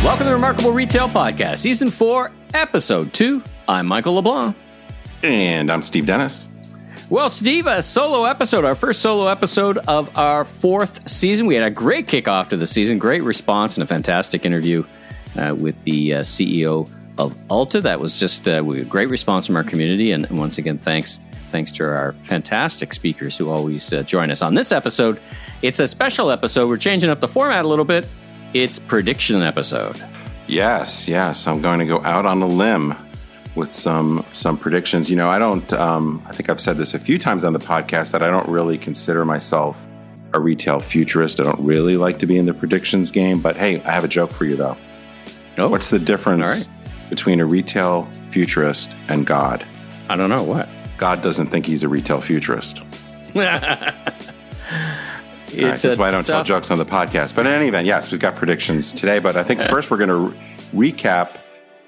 Welcome to the Remarkable Retail Podcast, Season 4, Episode 2. I'm Michael LeBlanc. And I'm Steve Dennis. Well, Steve, a solo episode, our first solo episode of our fourth season. We had a great kickoff to the season, great response, and a fantastic interview with the CEO of Ulta. That was just a great response from our community. And once again, thanks to our fantastic speakers who always join us. On this episode, it's a special episode. We're changing up the format a little bit. It's prediction episode. Yes. I'm going to go out on a limb with some predictions. You know, I think I've said this a few times on the podcast that I don't really consider myself a retail futurist. I don't really like to be in the predictions game. But hey, I have a joke for you, though. Oh, what's the difference between a retail futurist and God? I don't know. What? God doesn't think he's a retail futurist. That's why I don't tell jokes on the podcast. But in any event, yes, we've got predictions today. But I think first we're going to recap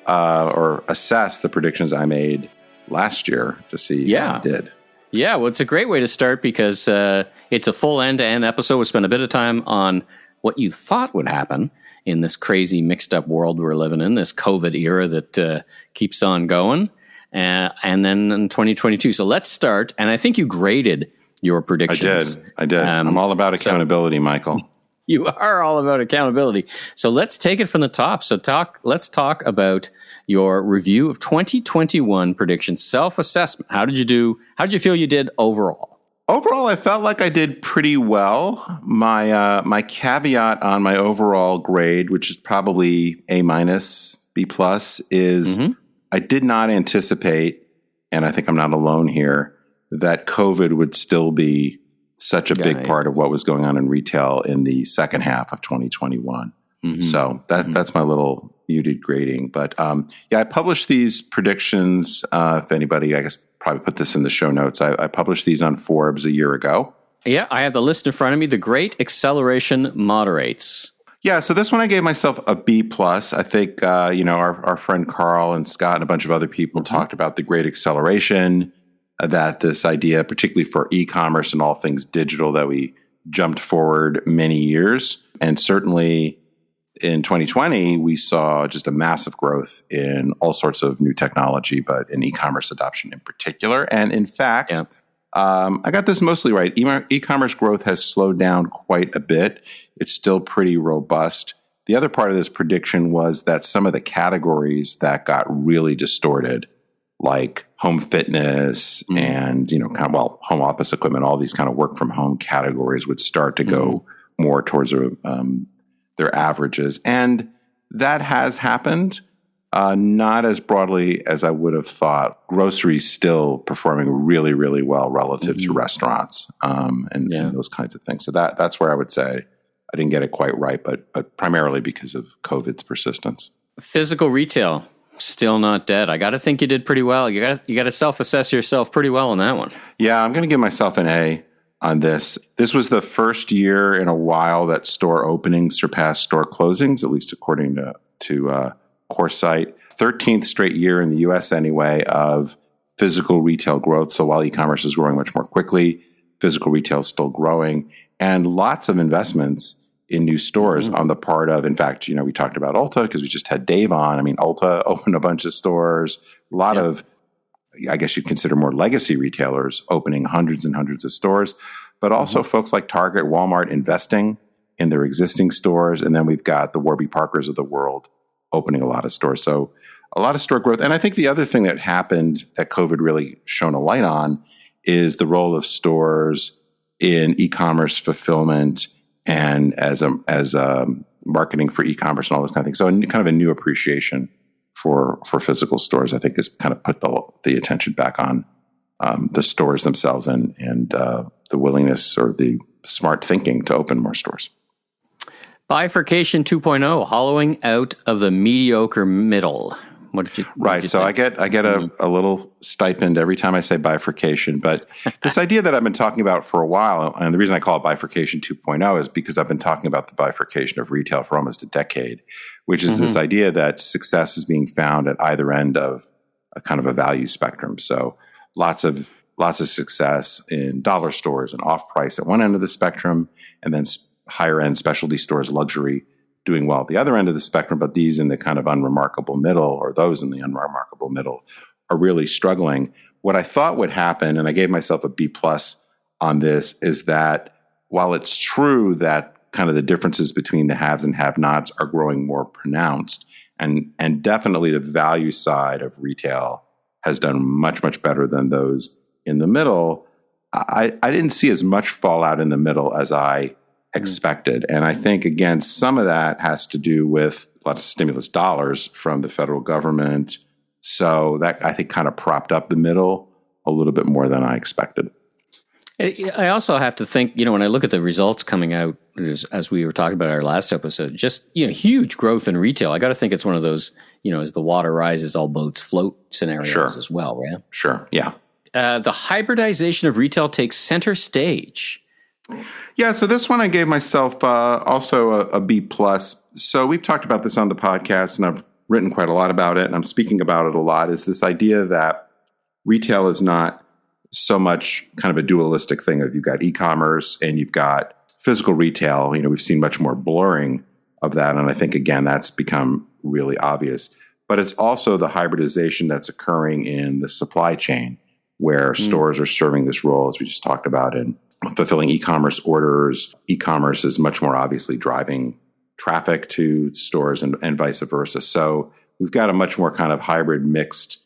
or assess the predictions I made last year to see how I did. Yeah, well, it's a great way to start because it's a full end-to-end episode. We spent a bit of time on what you thought would happen in this crazy mixed-up world we're living in, this COVID era that keeps on going, and then in 2022. So let's start. And I think you graded your predictions. I did. I'm all about accountability, Michael. You are all about accountability. So let's take it from the top. Let's talk about your review of 2021 predictions, self-assessment. How did you do? How did you feel you did overall? Overall, I felt like I did pretty well. My caveat on my overall grade, which is probably A-, B+, is I did not anticipate, and I think I'm not alone here, that COVID would still be such a big part of what was going on in retail in the second half of 2021. So that's my little muted grading. But I published these predictions. If anybody, I guess, probably put this in the show notes. I published these on Forbes a year ago. Yeah, I have the list in front of me. The Great Acceleration Moderates. Yeah, so this one I gave myself a B+. I think, our friend Carl and Scott and a bunch of other people talked about the Great Acceleration, that this idea, particularly for e-commerce and all things digital, that we jumped forward many years. And certainly in 2020, we saw just a massive growth in all sorts of new technology, but in e-commerce adoption in particular. And in fact, I got this mostly right. E-commerce growth has slowed down quite a bit. It's still pretty robust. The other part of this prediction was that some of the categories that got really distorted, like home fitness and, home office equipment, all these kind of work from home categories would start to go more towards their averages. And that has happened, not as broadly as I would have thought. Groceries still performing really, really well relative to restaurants and those kinds of things. So that's where I would say I didn't get it quite right, but primarily because of COVID's persistence. Physical retail. Still not dead. I got to think you did pretty well. You got to self-assess yourself pretty well on that one. Yeah, I'm going to give myself an A on this. This was the first year in a while that store openings surpassed store closings, at least according to Coresight. 13th straight year in the U.S. anyway of physical retail growth. So while e-commerce is growing much more quickly, physical retail is still growing, and lots of investments in new stores on the part of, in fact, we talked about Ulta because we just had Dave on. I mean, Ulta opened a bunch of stores, a lot of, I guess you'd consider more legacy retailers opening hundreds and hundreds of stores, but also folks like Target, Walmart investing in their existing stores. And then we've got the Warby Parkers of the world opening a lot of stores. So a lot of store growth. And I think the other thing that happened that COVID really shone a light on is the role of stores in e-commerce fulfillment and as marketing for e-commerce and all those kind of things. So kind of a new appreciation for physical stores, I think, has kind of put the attention back on the stores themselves and the willingness or the smart thinking to open more stores. Bifurcation 2.0, hollowing out of the mediocre middle. What did you So think? I get a little stipend every time I say bifurcation, but this idea that I've been talking about for a while, and the reason I call it bifurcation 2.0 is because I've been talking about the bifurcation of retail for almost a decade, which is this idea that success is being found at either end of a kind of a value spectrum. So lots of success in dollar stores and off price at one end of the spectrum, and then higher end specialty stores, luxury doing well at the other end of the spectrum, but these in the kind of unremarkable middle, or those in the unremarkable middle, are really struggling. What I thought would happen, and I gave myself a B plus on this, is that while it's true that kind of the differences between the haves and have-nots are growing more pronounced, and definitely the value side of retail has done much, much better than those in the middle, I didn't see as much fallout in the middle as I expected. And I think, again, some of that has to do with a lot of stimulus dollars from the federal government. So that, I think, kind of propped up the middle a little bit more than I expected. I also have to think, when I look at the results coming out, as we were talking about our last episode, just, huge growth in retail. I got to think it's one of those, as the water rises, all boats float scenarios as well, right? Sure. Yeah. The hybridization of retail takes center stage. Yeah. So this one I gave myself also a B plus. So we've talked about this on the podcast, and I've written quite a lot about it, and I'm speaking about it a lot, is this idea that retail is not so much kind of a dualistic thing of you've got e-commerce and you've got physical retail. We've seen much more blurring of that. And I think, again, that's become really obvious. But it's also the hybridization that's occurring in the supply chain, where stores are serving this role, as we just talked about, in fulfilling e-commerce orders. E-commerce is much more obviously driving traffic to stores and vice versa. So we've got a much more kind of hybrid mixed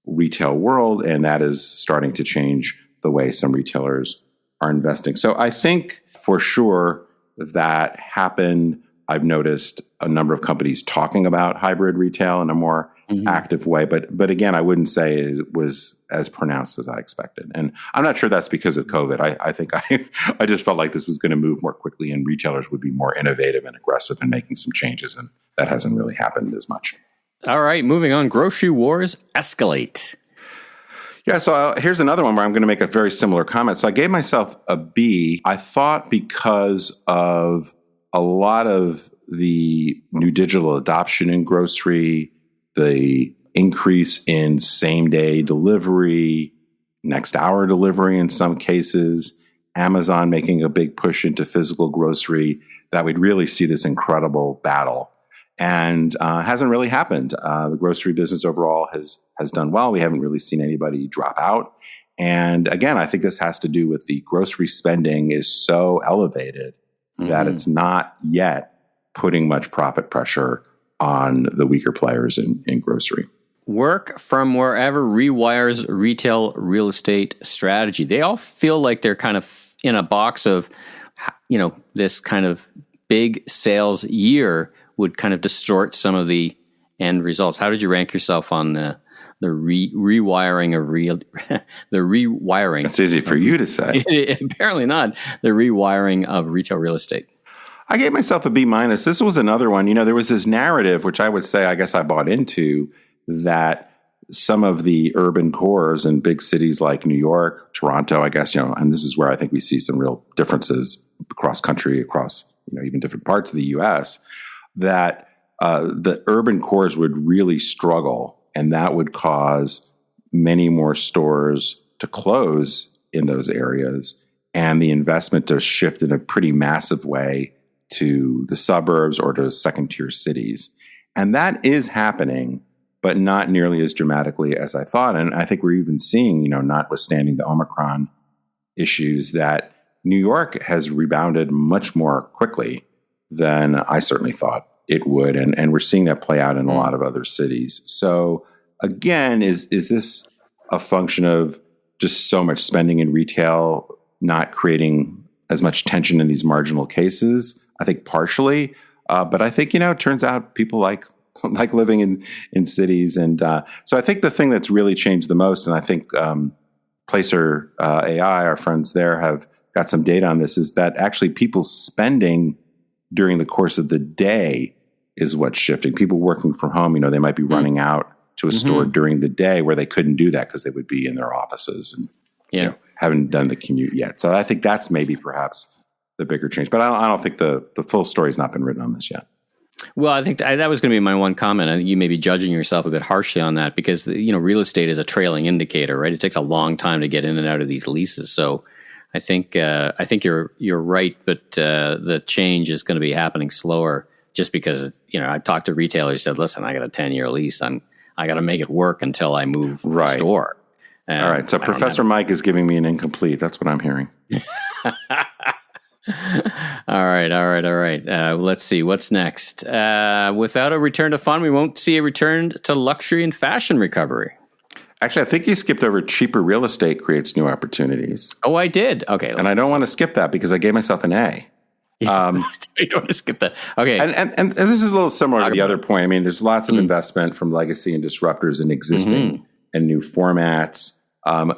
retail world, and that is starting to change the way some retailers are investing. So I think for sure that happened. I've noticed a number of companies talking about hybrid retail in a more active way, but again, I wouldn't say it was as pronounced as I expected. And I'm not sure that's because of COVID. I think I just felt like this was going to move more quickly and retailers would be more innovative and aggressive in making some changes, and that hasn't really happened as much. All right, moving on. Grocery wars escalate. Yeah, so here's another one where I'm going to make a very similar comment. So I gave myself a B. I thought because of a lot of the new digital adoption in grocery, the increase in same-day delivery, next hour delivery in some cases, Amazon making a big push into physical grocery, that we'd really see this incredible battle. And hasn't really happened. The grocery business overall has done well. We haven't really seen anybody drop out. And again, I think this has to do with the grocery spending is so elevated that it's not yet putting much profit pressure on the weaker players in grocery. Work from wherever rewires retail real estate strategy. They all feel like they're kind of in a box of, this kind of big sales year would kind of distort some of the end results. How did you rank yourself on the rewiring of the rewiring? That's easy for you to say. Apparently not. The rewiring of retail real estate. I gave myself a B minus. This was another one. There was this narrative, which I would say, I guess I bought into, that some of the urban cores in big cities like New York, Toronto, I guess, and this is where I think we see some real differences across country, across, even different parts of the U.S., that the urban cores would really struggle, and that would cause many more stores to close in those areas, and the investment to shift in a pretty massive way to the suburbs or to second-tier cities. And that is happening, but not nearly as dramatically as I thought. And I think we're even seeing, notwithstanding the Omicron issues, that New York has rebounded much more quickly than I certainly thought it would. And we're seeing that play out in a lot of other cities. So again, is this a function of just so much spending in retail not creating as much tension in these marginal cases? I think partially. But I think, it turns out people like living in cities. And so I think the thing that's really changed the most, and I think Placer AI, our friends there, have got some data on this, is that actually people's spending during the course of the day is what's shifting. People working from home, they might be running out to a store during the day where they couldn't do that because they would be in their offices and haven't done the commute yet. So I think that's maybe perhaps the bigger change. But I don't think the full story has not been written on this yet. Well, I think that was going to be my one comment. I think you may be judging yourself a bit harshly on that because, real estate is a trailing indicator, right? It takes a long time to get in and out of these leases. So I think you're right, but the change is going to be happening slower just because, I talked to retailers, said, listen, I got a 10-year lease. I got to make it work until I move the store. All right. So Professor Mike is giving me an incomplete. That's what I'm hearing. All right. Let's see. What's next? Without a return to fun, we won't see a return to luxury and fashion recovery. Actually, I think you skipped over cheaper real estate creates new opportunities. Oh, I did. Okay. And I don't want to skip that because I gave myself an A. You don't want to skip that. Okay. And this is a little similar to the other point. I mean, there's lots of investment from legacy and disruptors in existing and new formats.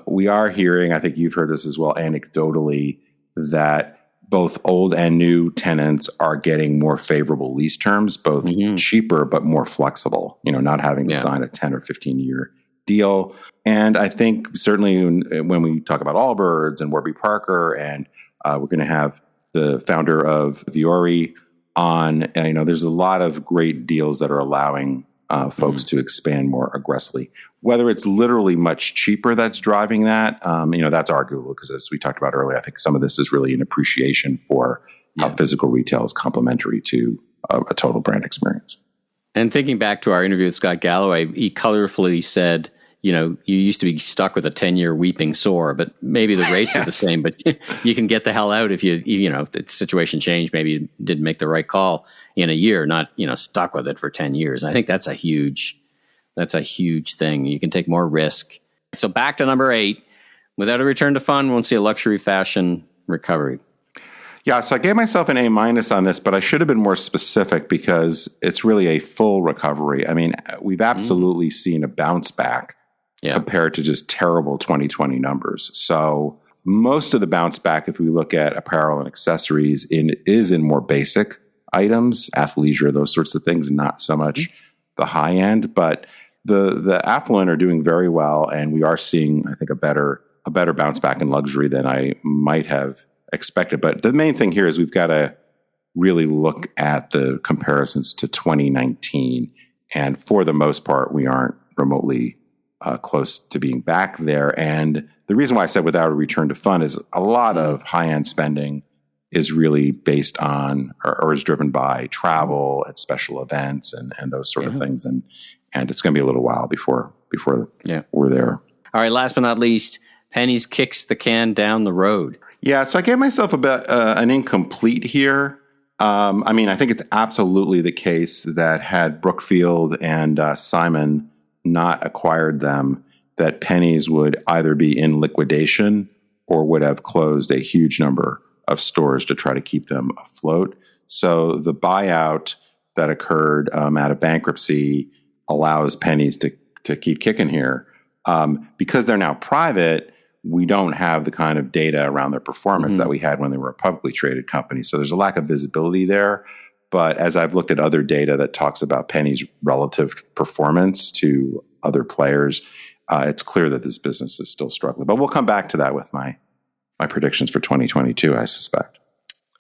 We are hearing, I think you've heard this as well, anecdotally, that both old and new tenants are getting more favorable lease terms, both cheaper but more flexible, not having to sign a 10 or 15-year deal. And I think certainly when we talk about Allbirds and Warby Parker, and we're going to have the founder of Vuori on, there's a lot of great deals that are allowing folks to expand more aggressively. Whether it's literally much cheaper that's driving that, that's arguable because as we talked about earlier, I think some of this is really an appreciation for how physical retail is complementary to a total brand experience. And thinking back to our interview with Scott Galloway, he colorfully said, you used to be stuck with a 10-year weeping sore, but maybe the rates are the same, but you can get the hell out if if the situation changed, maybe you didn't make the right call in a year, not, stuck with it for 10 years. I think that's a huge thing. You can take more risk. So back to number 8, without a return to fun, won't see a luxury fashion recovery. Yeah, so I gave myself an A- on this, but I should have been more specific because it's really a full recovery. I mean, we've absolutely seen a bounce back compared to just terrible 2020 numbers. So most of the bounce back, if we look at apparel and accessories, is in more basic items, athleisure, those sorts of things, not so much the high end. But the affluent are doing very well, and we are seeing, I think, a better bounce back in luxury than I might have expected. But the main thing here is we've got to really look at the comparisons to 2019, and for the most part, we aren't remotely close to being back there. And the reason why I said without a return to fun is a lot of high-end spending is really based on or is driven by travel and special events and those sort of things. And it's going to be a little while before we're there. All right. Last but not least, Penny's kicks the can down the road. Yeah. So I gave myself a bit an incomplete here. I think it's absolutely the case that had Brookfield and Simon not acquired them, that Penny's would either be in liquidation or would have closed a huge number of stores to try to keep them afloat. So the buyout that occurred out of bankruptcy allows Penny's to keep kicking here. Because they're now private, we don't have the kind of data around their performance that we had when they were a publicly traded company. So there's a lack of visibility there. But as I've looked at other data that talks about Penny's relative performance to other players, it's clear that this business is still struggling. But we'll come back to that with my predictions for 2022, I suspect.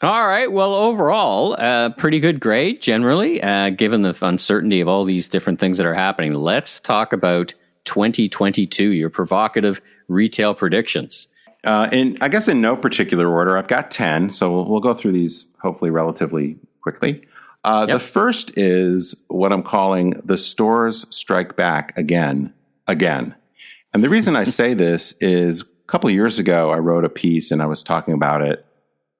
All right. Well, overall, pretty good grade generally, given the uncertainty of all these different things that are happening. Let's talk about 2022, your provocative retail predictions. I guess in no particular order. I've got 10, so we'll go through these hopefully relatively quickly. The first is what I'm calling the stores strike back again. And the reason I say this is a couple of years ago, I wrote a piece and I was talking about it,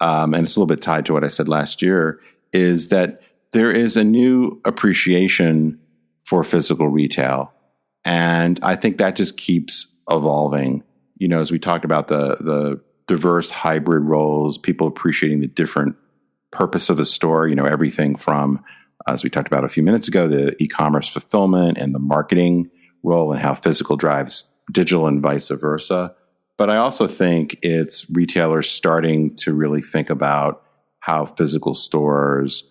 and it's a little bit tied to what I said last year, is that there is a new appreciation for physical retail. And I think that just keeps evolving. As we talked about the diverse hybrid roles, people appreciating the different purpose of a store, everything from, as we talked about a few minutes ago, the e-commerce fulfillment and the marketing role and how physical drives digital and vice versa. But I also think it's retailers starting to really think about how physical stores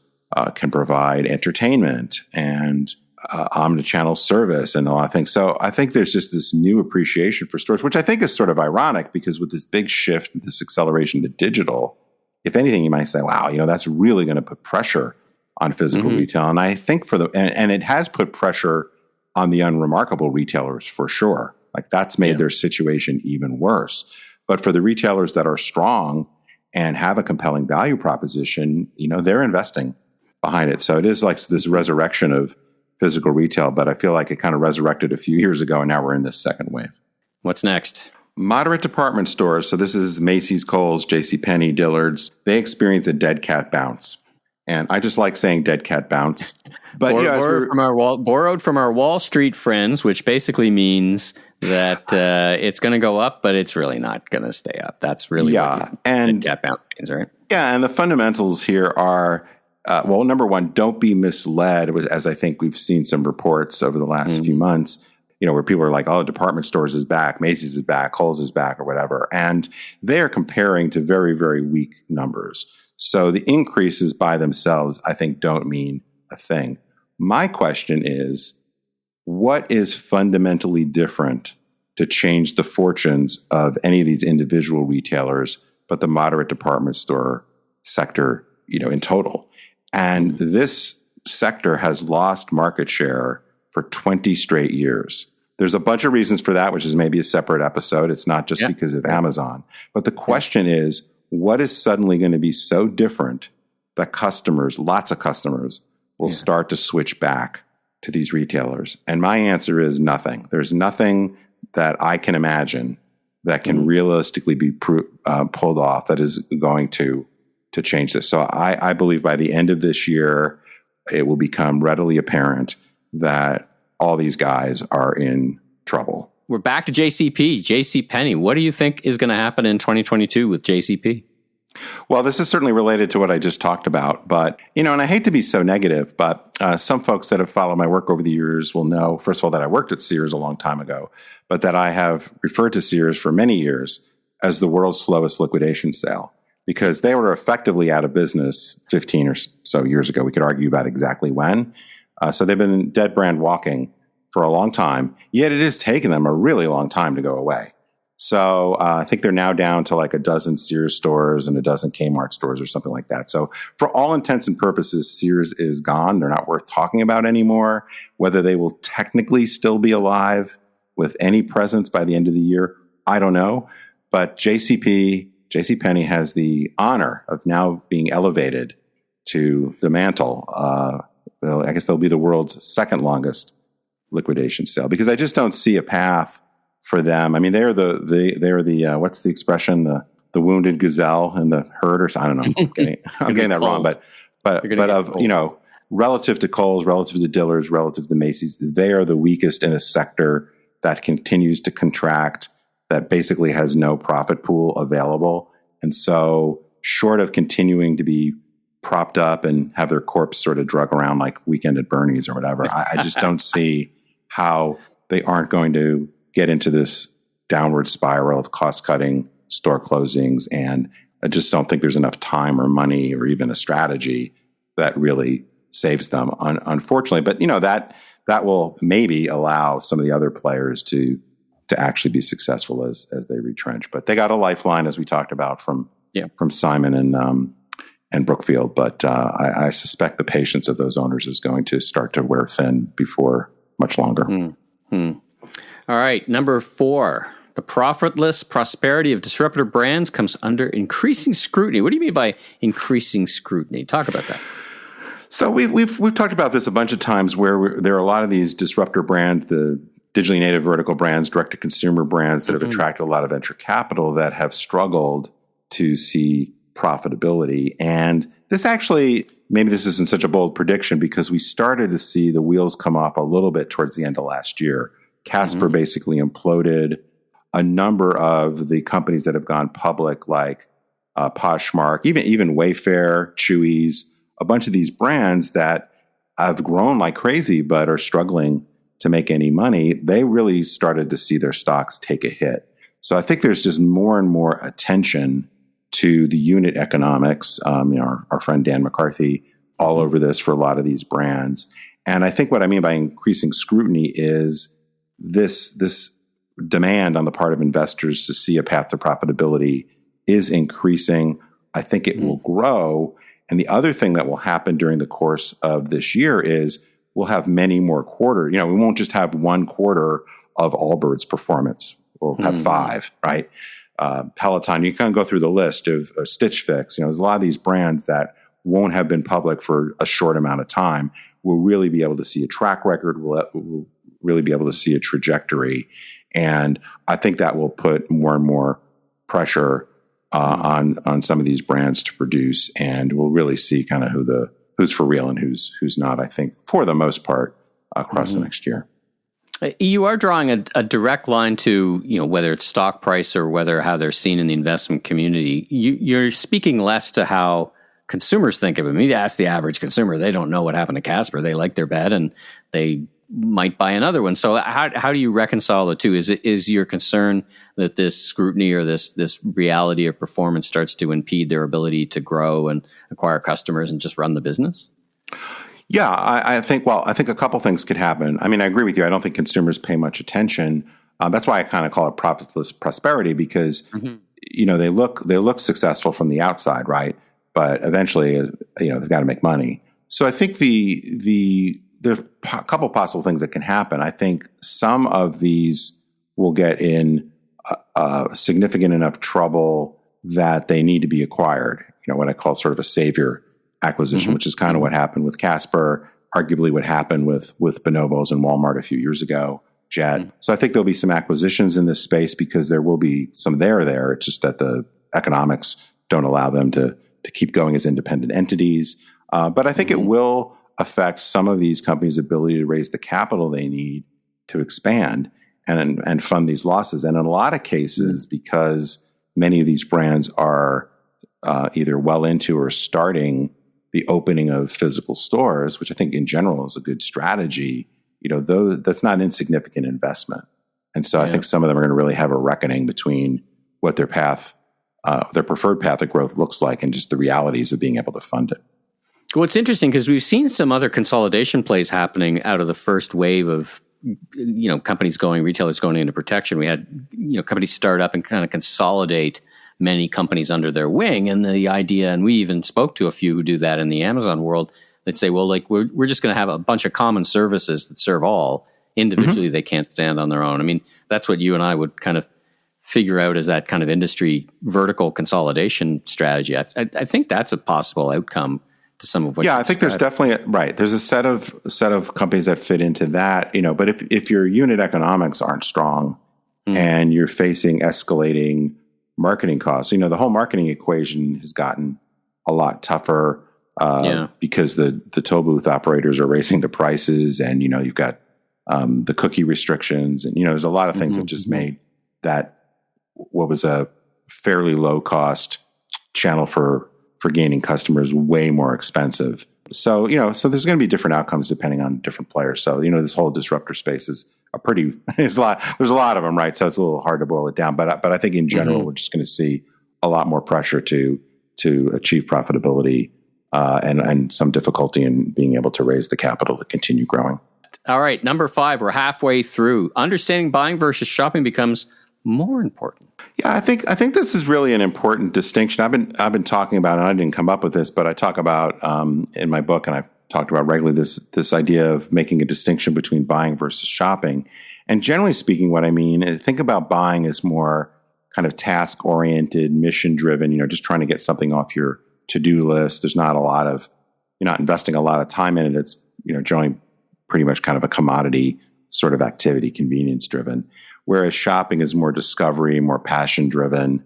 can provide entertainment and omnichannel service and a lot of things. So I think there's just this new appreciation for stores, which I think is sort of ironic because with this big shift, this acceleration to digital, if anything, you might say, wow, that's really going to put pressure on physical retail. And I think and it has put pressure on the unremarkable retailers for sure. Like that's made their situation even worse. But for the retailers that are strong and have a compelling value proposition, they're investing behind it. So it is like this resurrection of physical retail, but I feel like it kind of resurrected a few years ago, and now we're in this second wave. What's next? Moderate department stores. So this is Macy's, Kohl's, JCPenney, Dillard's. They experience a dead cat bounce. And I just like saying dead cat bounce. But borrowed from our Wall Street friends, which basically means that it's going to go up, but it's really not going to stay up. That's really what dead cat bounce means, right? Yeah, and the fundamentals here are, well, number one, don't be misled, as I think we've seen some reports over the last few months, where people are like, oh, department stores is back, Macy's is back, Kohl's is back, or whatever. And they are comparing to very, very weak numbers. So the increases by themselves, I think, don't mean a thing. My question is, what is fundamentally different to change the fortunes of any of these individual retailers, but the moderate department store sector, in total? And this sector has lost market share for 20 straight years. There's a bunch of reasons for that, which is maybe a separate episode. It's not just because of Amazon. But the question is, what is suddenly going to be so different that customers, lots of customers, will start to switch back to these retailers? And my answer is nothing. There's nothing that I can imagine that can realistically be pulled off that is going to change this. So I believe by the end of this year, it will become readily apparent that all these guys are in trouble. We're back to JCPenney. What do you think is going to happen in 2022 with JCP? Well, this is certainly related to what I just talked about, but, and I hate to be so negative, but some folks that have followed my work over the years will know, first of all, that I worked at Sears a long time ago, but that I have referred to Sears for many years as the world's slowest liquidation sale, because they were effectively out of business 15 or so years ago. We could argue about exactly when. So they've been dead brand walking for a long time, yet it has taken them a really long time to go away. So I think they're now down to like a dozen Sears stores and a dozen Kmart stores or something like that. So for all intents and purposes, Sears is gone. They're not worth talking about anymore. Whether they will technically still be alive with any presence by the end of the year, I don't know. But JCPenney has the honor of now being elevated to the mantle. I guess they'll be the world's second longest liquidation sale, because I just don't see a path for them. I mean, they're the what's the expression? The wounded gazelle in the herd, or I don't know. I'm getting that wrong, but relative to Kohl's, relative to Dillard's, relative to Macy's, they are the weakest in a sector that continues to contract, that basically has no profit pool available. And so short of continuing to be propped up and have their corpse sort of drug around like Weekend at Bernie's or whatever, I just don't see how they aren't going to get into this downward spiral of cost-cutting, store closings. And I just don't think there's enough time or money or even a strategy that really saves them, unfortunately. But, that will maybe allow some of the other players to actually be successful as they retrench. But they got a lifeline, as we talked about, from Simon and Brookfield. But I suspect the patience of those owners is going to start to wear thin before much longer. All right, number 4, the profitless prosperity of disruptor brands comes under increasing scrutiny. What do you mean by increasing scrutiny? Talk about that. So we've talked about this a bunch of times, where there are a lot of these disruptor brands, the digitally native vertical brands, direct-to-consumer brands that have attracted a lot of venture capital that have struggled to see profitability. And this actually, maybe this isn't such a bold prediction, because we started to see the wheels come off a little bit towards the end of last year. Casper basically imploded. A number of the companies that have gone public, like Poshmark, even Wayfair, Chewy's, a bunch of these brands that have grown like crazy but are struggling to make any money, they really started to see their stocks take a hit. So I think there's just more and more attention to the unit economics. Our friend Dan McCarthy all over this for a lot of these brands. And I think what I mean by increasing scrutiny is this demand on the part of investors to see a path to profitability is increasing. I think it will grow. And the other thing that will happen during the course of this year is we'll have many more quarters. We won't just have one quarter of Allbirds performance. We'll have 5, right? Peloton, you kind of go through the list of Stitch Fix. There's a lot of these brands that won't have been public for a short amount of time, we'll really be able to see a track record. We'll really be able to see a trajectory. And I think that will put more and more pressure on some of these brands to produce. And we'll really see kind of who's for real and who's not, I think, for the most part, across the next year. You are drawing a direct line to, whether it's stock price or whether how they're seen in the investment community. You're speaking less to how consumers think of it. Maybe ask the average consumer. They don't know what happened to Casper. They like their bed and they might buy another one. So how do you reconcile the two? Is your concern that this scrutiny or this reality of performance starts to impede their ability to grow and acquire customers and just run the business? Yeah, I think a couple things could happen. I mean, I agree with you. I don't think consumers pay much attention. That's why I kind of call it profitless prosperity, because they look successful from the outside, right? But eventually, they've got to make money. So I think there's a couple possible things that can happen. I think some of these will get in significant enough trouble that they need to be acquired. What I call sort of a savior acquisition, which is kind of what happened with Casper, arguably what happened with Bonobos and Walmart a few years ago, Jet. So I think there'll be some acquisitions in this space because there will be some there. It's just that the economics don't allow them to keep going as independent entities. But I think it will affect some of these companies' ability to raise the capital they need to expand and fund these losses. And in a lot of cases, because many of these brands are either well into or starting the opening of physical stores, which I think in general is a good strategy, that's not an insignificant investment. And so I think some of them are going to really have a reckoning between what their preferred path of growth looks like and just the realities of being able to fund it. Well, it's interesting because we've seen some other consolidation plays happening out of the first wave of, retailers going into protection. We had, companies start up and kind of consolidate many companies under their wing. And the idea, and we even spoke to a few who do that in the Amazon world, they'd say, well, we're just going to have a bunch of common services that serve all. Individually, they can't stand on their own. I mean, that's what you and I would kind of figure out as that kind of industry vertical consolidation strategy. I think that's a possible outcome to some of what. Yeah, I think there's definitely there's a set of companies that fit into that. But if your unit economics aren't strong and you're facing escalating marketing costs, the whole marketing equation has gotten a lot tougher because the toll booth operators are raising the prices, and you've got the cookie restrictions, and there's a lot of things that just made that what was a fairly low cost channel for gaining customers way more expensive. So so there's going to be different outcomes depending on different players. So this whole disruptor space is there's a lot of them, right? So it's a little hard to boil it down, but I think in general we're just going to see a lot more pressure to achieve profitability and some difficulty in being able to raise the capital to continue growing. All right, number 5, we're halfway through. Understanding buying versus shopping becomes more important. Yeah, I think this is really an important distinction. I've been talking about, and I didn't come up with this, but I talk about in my book, and I've talked about regularly this idea of making a distinction between buying versus shopping. And generally speaking, what I mean is think about buying as more kind of task oriented, mission driven. Just trying to get something off your to-do list. There's not you're not investing a lot of time in it. It's generally pretty much kind of a commodity sort of activity, convenience driven. Whereas shopping is more discovery, more passion driven,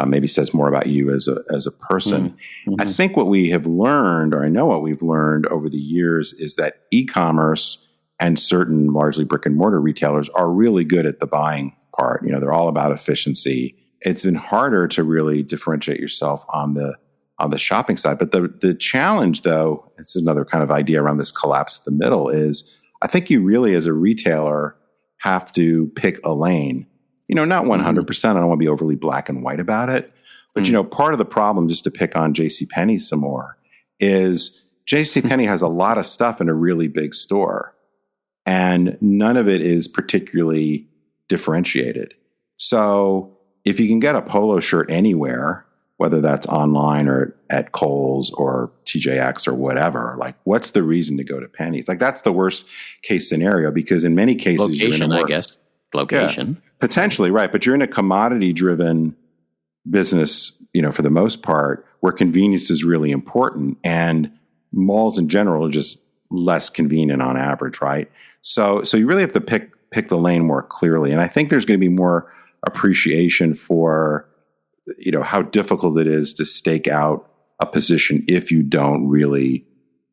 maybe says more about you as a person. I think what we have learned, or I know what we've learned over the years, is that e-commerce and certain largely brick and mortar retailers are really good at the buying part. They're all about efficiency. It's been harder to really differentiate yourself on the shopping side. But the challenge, though, this is another kind of idea around this collapse of the middle, is I think you really, as a retailer, have to pick a lane. Not 100%. I don't want to be overly black and white about it. But, part of the problem, just to pick on JCPenney some more, is JCPenney has a lot of stuff in a really big store, and none of it is particularly differentiated. So if you can get a polo shirt anywhere, whether that's online or at Kohl's or TJX or whatever, what's the reason to go to Penny? It's that's the worst case scenario, because in many cases, location, I guess. Location. Yeah, potentially, right. But you're in a commodity driven business, for the most part, convenience is really important, and malls in general are just less convenient on average, right? So you really have to pick the lane more clearly. And I think there's going to be more appreciation for, how difficult it is to stake out a position if you don't really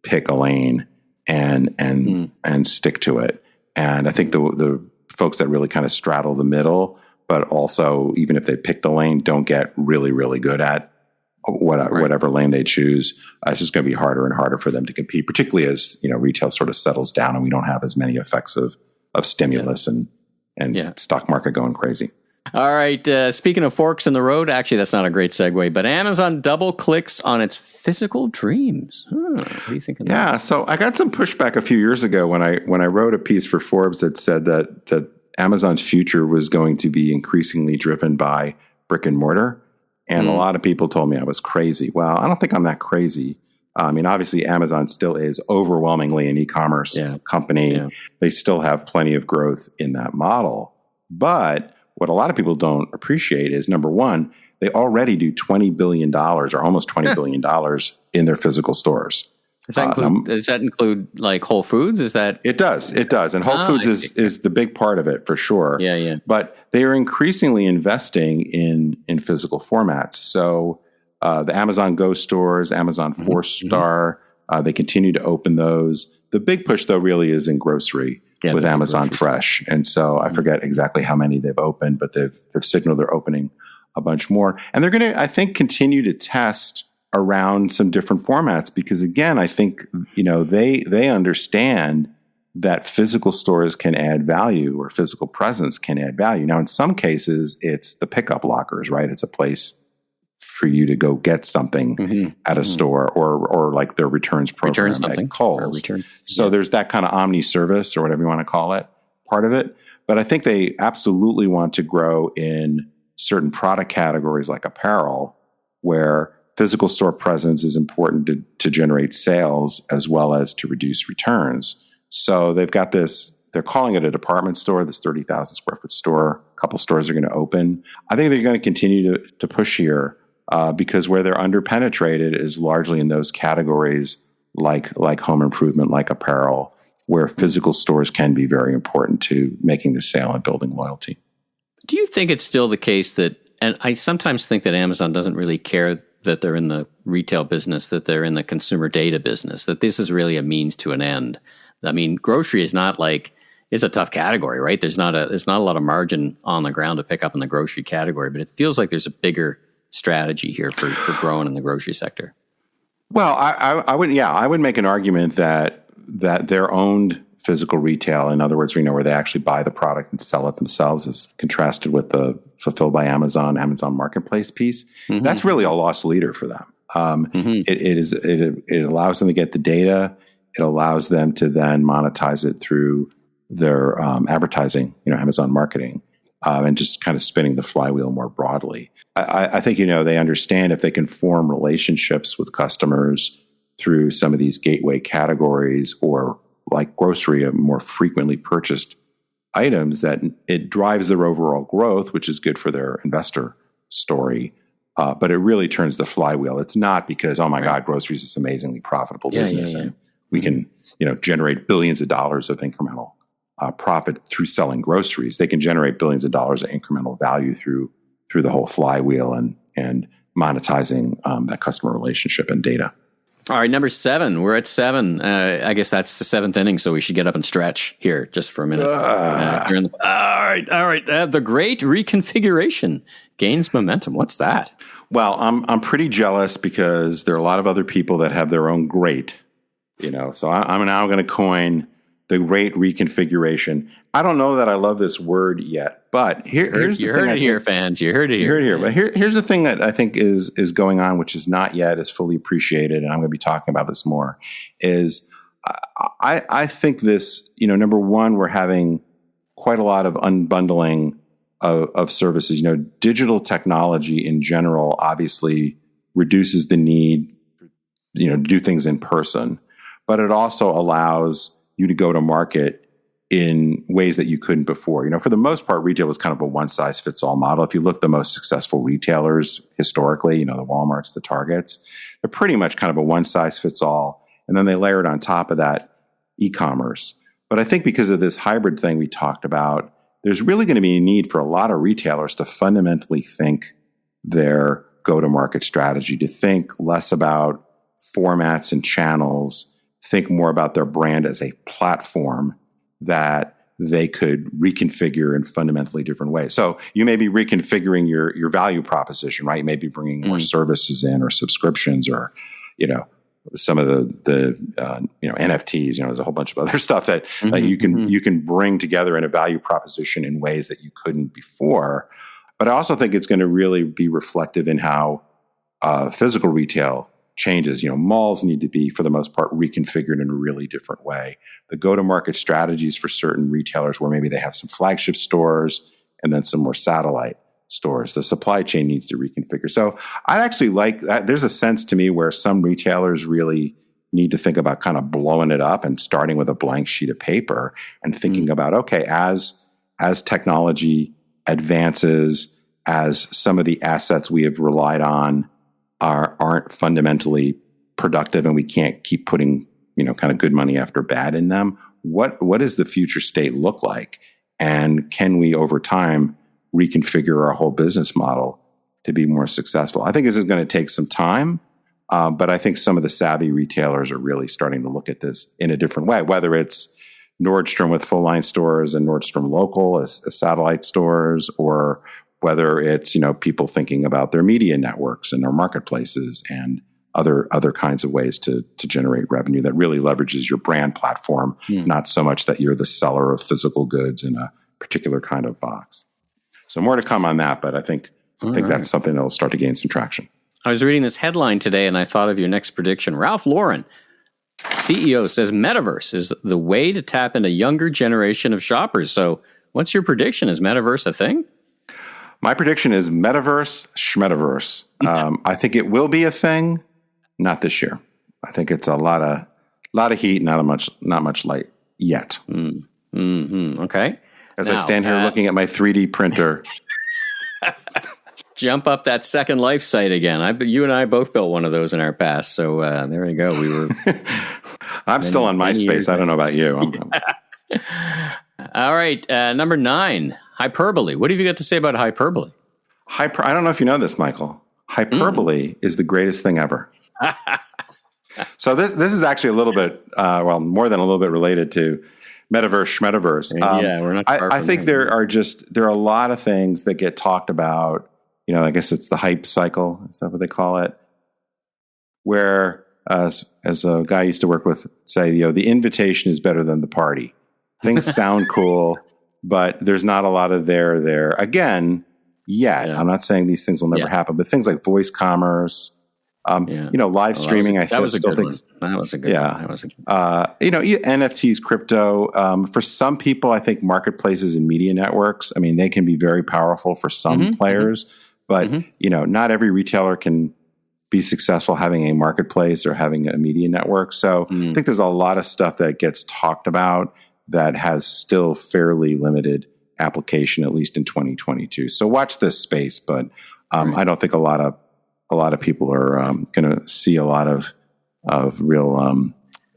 pick a lane and stick to it. And I think the folks that really kind of straddle the middle, but also even if they picked a lane, don't get really, really good at whatever lane they choose. It's just going to be harder and harder for them to compete, particularly as retail sort of settles down and we don't have as many effects of stimulus and stock market going crazy. All right. Speaking of forks in the road, actually, that's not a great segue, but Amazon double clicks on its physical dreams. What do you think of that? Yeah. So I got some pushback a few years ago when I wrote a piece for Forbes that said that Amazon's future was going to be increasingly driven by brick and mortar. And a lot of people told me I was crazy. Well, I don't think I'm that crazy. I mean, obviously, Amazon still is overwhelmingly an e-commerce company. Yeah. They still have plenty of growth in that model. But what a lot of people don't appreciate is, number one, they already do $20 billion or almost $20 billion in their physical stores. Does that include like Whole Foods? Is that it does? It does, and Whole Foods is the big part of it for sure. Yeah. But they are increasingly investing in physical formats. So the Amazon Go stores, Amazon 4-star, they continue to open those. The big push, though, really is in grocery with Amazon Fresh, and so I forget exactly how many they've opened, but they've signaled they're opening a bunch more, and they're going to, I think, continue to test around some different formats because, again, I think they understand that physical stores can add value or physical presence can add value. Now, in some cases, it's the pickup lockers, right? It's a place for you to go get something at a store or like their returns program at Kohl's. So there's that kind of omni service or whatever you want to call it, part of it. But I think they absolutely want to grow in certain product categories like apparel, where physical store presence is important to generate sales as well as to reduce returns. So they've got this, they're calling it a department store, this 30,000 square foot store. A couple stores are going to open. I think they're going to continue to push here because where they're underpenetrated is largely in those categories like home improvement, like apparel, where physical stores can be very important to making the sale and building loyalty. Do you think it's still the case that, and I sometimes think that Amazon doesn't really care that they're in the retail business, that they're in the consumer data business, that this is really a means to an end? I mean, grocery is not like, it's a tough category, right? There's not a lot of margin on the ground to pick up in the grocery category, but it feels like there's a bigger strategy here for growing in the grocery sector. Well, I would make an argument that their owned physical retail, in other words, where they actually buy the product and sell it themselves, is contrasted with the fulfilled by Amazon Marketplace piece. That's really a loss leader for them. It allows them to get the data. It allows them to then monetize it through their advertising, Amazon marketing, and just kind of spinning the flywheel more broadly. I think, they understand if they can form relationships with customers through some of these gateway categories or like grocery, more frequently purchased items, that it drives their overall growth, which is good for their investor story. But it really turns the flywheel. It's not because, oh my God, groceries is amazingly profitable business. And we can, generate billions of dollars of incremental profit through selling groceries. They can generate billions of dollars of incremental value through the whole flywheel and monetizing that customer relationship and data. All right, number 7. We're at 7. I guess that's the 7th inning, so we should get up and stretch here just for a minute. All right. The Great Reconfiguration gains momentum. What's that? Well, I'm pretty jealous because there are a lot of other people that have their own great. So I'm now going to coin the Great Reconfiguration. I don't know that I love this word yet, but here's the thing. You heard it here, fans. You heard it here. But here's the thing that I think is going on, which is not yet as fully appreciated, and I'm going to be talking about this more, is I think this, number one, we're having quite a lot of unbundling of services. Digital technology in general obviously reduces the need, to do things in person, but it also allows you to go to market in ways that you couldn't before. For the most part, retail was kind of a one-size-fits-all model. If you look at the most successful retailers historically, the Walmarts, the Targets, they're pretty much kind of a one-size-fits-all. And then they layered on top of that e-commerce. But I think because of this hybrid thing we talked about, there's really going to be a need for a lot of retailers to fundamentally think their go-to-market strategy, to think less about formats and channels, think more about their brand as a platform that they could reconfigure in fundamentally different ways. So you may be reconfiguring your value proposition, right? You may be bringing more services in or subscriptions or, some of the NFTs, there's a whole bunch of other stuff that you can bring together in a value proposition in ways that you couldn't before. But I also think it's going to really be reflective in how physical retail changes. Malls need to be, for the most part, reconfigured in a really different way. The go-to-market strategies for certain retailers where maybe they have some flagship stores and then some more satellite stores. The supply chain needs to reconfigure. So I actually like that. There's a sense to me where some retailers really need to think about kind of blowing it up and starting with a blank sheet of paper and thinking about, okay, as technology advances, as some of the assets we have relied on aren't fundamentally productive and we can't keep putting, kind of good money after bad in them, what does the future state look like? And can we over time reconfigure our whole business model to be more successful? I think this is going to take some time, but I think some of the savvy retailers are really starting to look at this in a different way, whether it's Nordstrom with full line stores and Nordstrom Local as satellite stores, or whether it's, people thinking about their media networks and their marketplaces and other kinds of ways to generate revenue that really leverages your brand platform, not so much that you're the seller of physical goods in a particular kind of box. So more to come on that, but I think that's something that will start to gain some traction. I was reading this headline today and I thought of your next prediction. Ralph Lauren, CEO, says metaverse is the way to tap into a younger generation of shoppers. So what's your prediction? Is metaverse a thing? My prediction is metaverse, schmetaverse. I think it will be a thing, not this year. I think it's a lot of heat, not much light yet. Okay. As I stand here looking at my 3D printer. Jump up that Second Life site again. You and I both built one of those in our past. So there you go. We were. I'm still on MySpace. I don't know about you. All right. Number 9, hyperbole. What have you got to say about hyperbole? I don't know if you know this, Michael. Hyperbole is the greatest thing ever. So this is actually a little bit, more than a little bit related to metaverse, schmetaverse. We're not. I think there are a lot of things that get talked about. I guess it's the hype cycle. Is that what they call it? Where, as a guy I used to work with, say, the invitation is better than the party. Things sound cool, but there's not a lot of there again yet. Yeah. I'm not saying these things will never happen, but things like voice commerce, live streaming. That was a good one. That was a good one. NFTs, crypto. For some people, I think marketplaces and media networks. I mean, they can be very powerful for some players, but not every retailer can be successful having a marketplace or having a media network. So I think there's a lot of stuff that gets talked about that has still fairly limited application, at least in 2022. So watch this space, but I don't think a lot of people are going to see a lot of real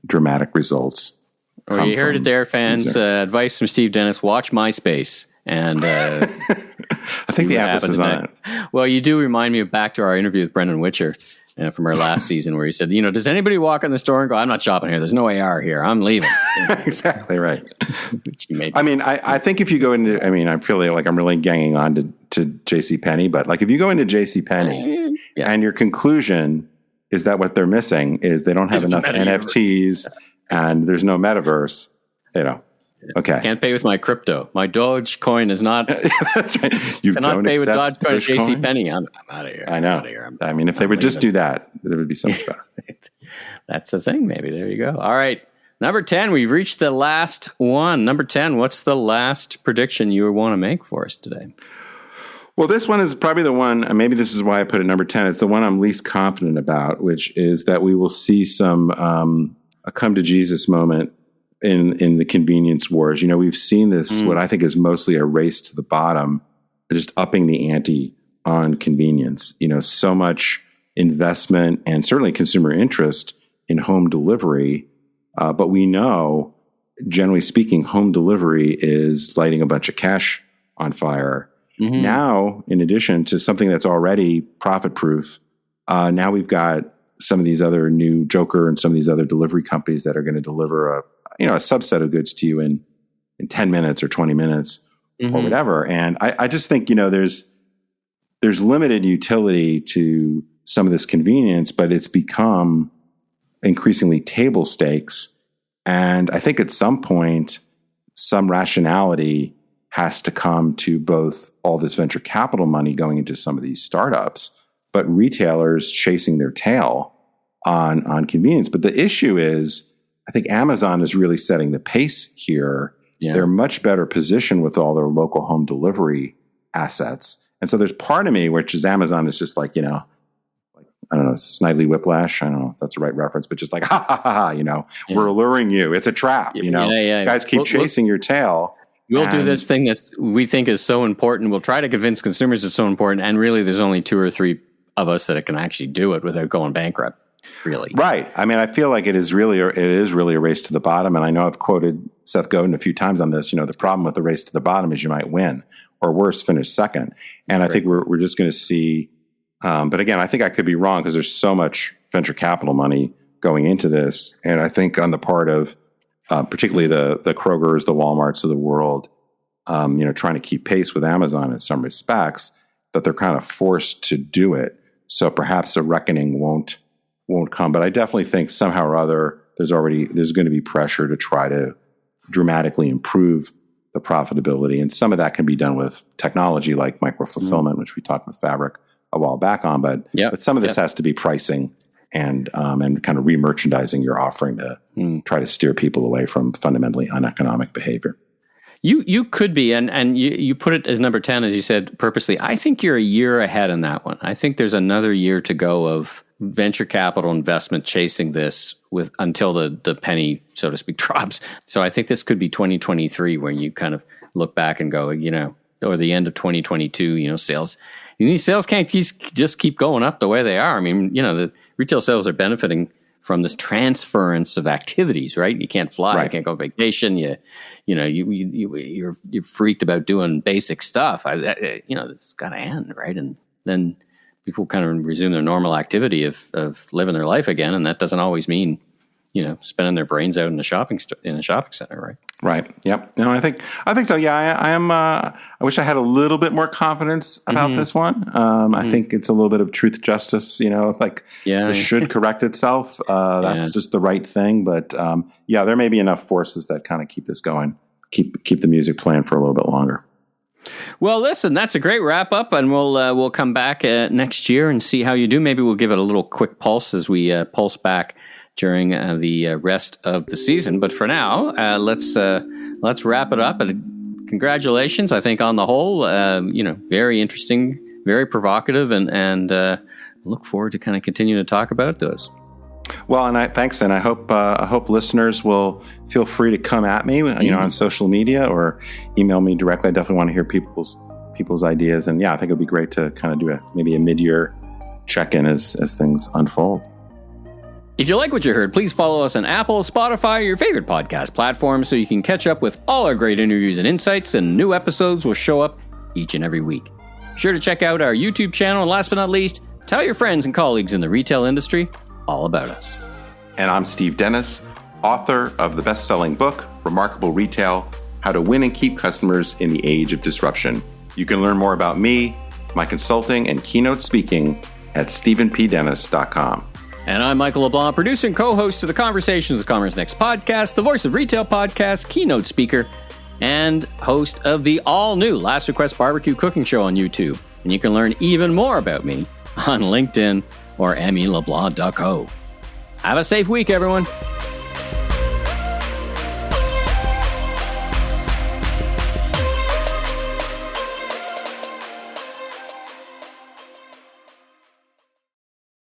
dramatic results. Well, you heard it there, fans. Advice from Steve Dennis: watch MySpace. And I think the emphasis is on it. Well, you do remind me of back to our interview with Brendan Witcher from our last season, where he said, does anybody walk in the store and go, "I'm not shopping here. There's no AR here. I'm leaving." Exactly right. I think if you go into, I feel like I'm really ganging on to JCPenney, but like if you go into JCPenney and your conclusion is that what they're missing is they don't have enough NFTs and there's no metaverse, okay. Can't pay with my crypto. My Dogecoin is not. That's right. You cannot pay with Dogecoin at JCPenney. I'm out of here. I know. If they would just do that, it would be so much better. That's the thing, maybe. There you go. All right. Number 10, we've reached the last one. Number 10, what's the last prediction you want to make for us today? Well, this one is probably the one, and maybe this is why I put it number 10. It's the one I'm least confident about, which is that we will see some a come to Jesus moment in the convenience wars. You know, we've seen this, what I think is mostly a race to the bottom, just upping the ante on convenience. You know, so much investment and certainly consumer interest in home delivery. But we know, generally speaking, home delivery is lighting a bunch of cash on fire. Now, in addition to something that's already profit-proof, now we've got some of these other new Joker and some of these other delivery companies that are going to deliver a subset of goods to you in 10 minutes or 20 minutes or whatever. And I just think, you know, there's limited utility to some of this convenience, but it's become increasingly table stakes. And I think at some point, some rationality has to come to both all this venture capital money going into some of these startups, but retailers chasing their tail on convenience. But the issue is, I think Amazon is really setting the pace here. Yeah. They're much better positioned with all their local home delivery assets. And so there's part of me, which is Amazon is just like, you know, like, I don't know, Snidely Whiplash. I don't know if that's the right reference, but just like, ha, ha, ha, ha, you know, we're alluring you. It's a trap, you know. You guys keep chasing your tail. We'll do this thing that we think is so important. We'll try to convince consumers it's so important. And really, there's only 2 or 3 of us that can actually do it without going bankrupt, really. Right. I mean, I feel like it is really a race to the bottom. And I know I've quoted Seth Godin a few times on this. You know, the problem with the race to the bottom is you might win or worse, finish second. And I think we're just going to see, but again, I think I could be wrong because there's so much venture capital money going into this. And I think on the part of particularly the Krogers, the Walmarts of the world, you know, trying to keep pace with Amazon in some respects, that they're kind of forced to do it. So perhaps a reckoning won't come. But I definitely think somehow or other there's going to be pressure to try to dramatically improve the profitability. And some of that can be done with technology like micro-fulfillment, which we talked with Fabric a while back on. But some of this has to be pricing and kind of re-merchandising your offering to try to steer people away from fundamentally uneconomic behavior. You could be, and you put it as number 10, as you said, purposely. I think you're a year ahead on that one. I think there's another year to go of venture capital investment chasing this until the penny, so to speak, drops. So I think this could be 2023 when you kind of look back and go, you know, or the end of 2022, you know, sales can't just keep going up the way they are. I mean, you know, the retail sales are benefiting from this transference of activities, right? You can't fly, you can't go on vacation. You're freaked about doing basic stuff. You know, it's got to end, right? And then people kind of resume their normal activity of living their life again, and that doesn't always mean, you know, spending their brains out in a shopping center, right? Right. Yep. No, I think so. Yeah, I am. I wish I had a little bit more confidence about this one. I think it's a little bit of truth, justice. You know, like this should correct itself. That's just the right thing. But there may be enough forces that kind of keep this going, keep the music playing for a little bit longer. Well, listen, that's a great wrap up, and we'll come back next year and see how you do. Maybe we'll give it a little quick pulse as we pulse back during the rest of the season. But for now, let's wrap it up. And congratulations, I think on the whole, very interesting, very provocative, and look forward to kind of continuing to talk about those. Well, and I hope listeners will feel free to come at me, you know, on social media or email me directly. I definitely want to hear people's ideas, and I think it'd be great to kind of do maybe a mid-year check-in as things unfold. If you like what you heard, please follow us on Apple, Spotify, or your favorite podcast platform so you can catch up with all our great interviews and insights, and new episodes will show up each and every week. Be sure to check out our YouTube channel, and last but not least, tell your friends and colleagues in the retail industry all about us. And I'm Steve Dennis, author of the best-selling book, Remarkable Retail: How to Win and Keep Customers in the Age of Disruption. You can learn more about me, my consulting, and keynote speaking at stephenpdennis.com. And I'm Michael LeBlanc, producer and co-host of the Conversations with Commerce Next podcast, the Voice of Retail podcast, keynote speaker, and host of the all-new Last Request Barbecue Cooking Show on YouTube. And you can learn even more about me on LinkedIn or MELeBlanc.co. Have a safe week, everyone.